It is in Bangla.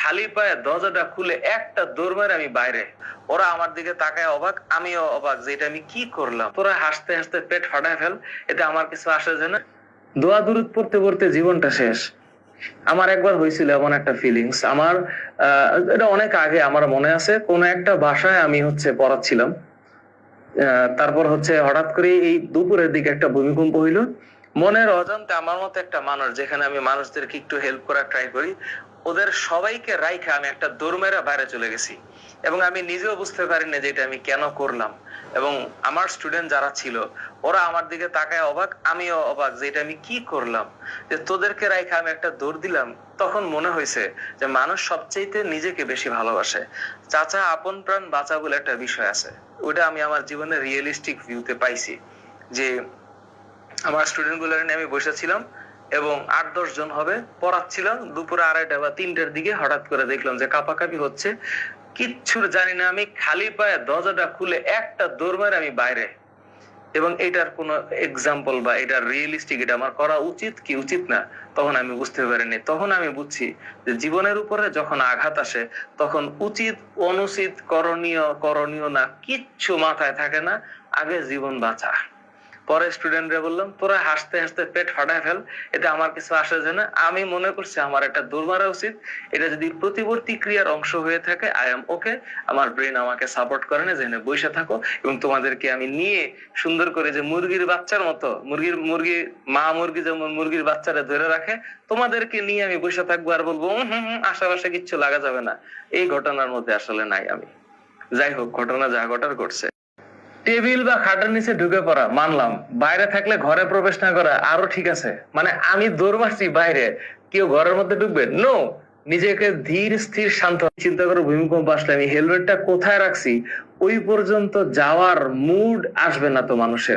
খালি পায়ে দরজাটা খুলে একটা দৌড় মেরে আমি বাইরে। ওরা আমার দিকে তাকায় অবাক, আমিও অবাক যে এটা আমি কি করলাম। তোরা হাসতে হাসতে পেট ফাটায় ফেল, এতে আমার কিছু আসে যায় না। দোয়া দুরুদ পড়তে পড়তে জীবনটা শেষ। আমার একবার হয়েছিল এমন একটা ফিলিংস। আমার এটা অনেক আগে, আমার মনে আছে কোন একটা বাসায় আমি পড়াচ্ছিলাম। তারপর হঠাৎ করে এই দুপুরের দিকে একটা ভূমিকম্প হইলো। মনের অজান্তে আমার মতো একটা মানুষ, যেখানে আমি মানুষদেরকে একটু হেল্প করার ট্রাই করি, ওদের সবাইকে রাইখা আমি একটা দৌড় মেরে বাইরে চলে গেছি। এবং আমি নিজেও বুঝতে পারিনি যে এটা আমি কেন করলাম। এবং আমার স্টুডেন্ট যারা ছিল, ওরা আমার দিকে তাকায় অবাক, আমিও অবাক যে এটা আমি কি করলাম। যে তোদেরকে রাইখা আমি একটা দৌড় দিলাম। তখন মনে হয়েছে যে মানুষ সবচেয়ে নিজেকে বেশি ভালোবাসে। চাচা আপন প্রাণ বাঁচা বলে একটা বিষয় আছে, ওটা আমি আমার জীবনে রিয়েলিস্টিক ভিউতে পাইছি। যে আমার স্টুডেন্ট গুলো নিয়ে আমি বসেছিলাম এবং 8-10 জন হবে, পড়াচ্ছিলাম। দুপুরে 2:30 বা 3টার দিকে হঠাৎ করে দেখলাম যে কাঁপাকাঁপি হচ্ছে। কিচ্ছু জানি না, আমি খালি পায়ে দরজাটা খুলে একটা দৌড় মেরে আমি বাইরে। এবং এটার কোন এক্সাম্পল বা এটা রিয়েলিস্টিক, এটা আমার করা উচিত কি উচিত না, তখন আমি বুঝতে পারিনি। তখন আমি বুঝছি যে জীবনের উপরে যখন আঘাত আসে, তখন উচিত অনুচিত, করণীয় করণীয় না, কিচ্ছু মাথায় থাকে না, আগে জীবন বাঁচা। পরে স্টুডেন্টরা বললাম, তোরা হাসতে হাসতে পেট ফাটায় ফেল, এটা আমার কিছু আসে যায় না। আমি মনে করছি আমার একটা দৌড় মারা উচিত। এটা যদি প্রতিবর্তী ক্রিয়ার অংশ হয়ে থাকে, আই এম ওকে। আমার ব্রেন আমাকে সাপোর্ট করে না, যেখানে বসে থাকো এবং তোমাদেরকে আমি নিয়ে সুন্দর করে, যে মুরগির বাচ্চার মতো, মা মুরগি যেমন মুরগির বাচ্চারা ধরে রাখে, তোমাদেরকে নিয়ে আমি বসে থাকবো আর বলবো আশেপাশে কিচ্ছু লাগা যাবে না। এই ঘটনার মধ্যে আসলে নাই আমি। যাই হোক, ঘটনা যা ঘটার ঘটছে। টেবিল বা খাটের নিচে ঢুকে পড়া মানলাম, বাইরে থাকলে ঘরে প্রবেশ না করা আরো ঠিক আছে। মানে আমি দৌড় মারছি বাইরে, কেউ ঘরের মধ্যে ঢুকবে? নো। নিজেকে ধীর স্থির শান্ত চিন্তা করে, ভূমিকম্প আসলে আমি হেলমেটটা কোথায় রাখছি, ওই পর্যন্ত যাওয়ার মুড আসবে না তো মানুষের।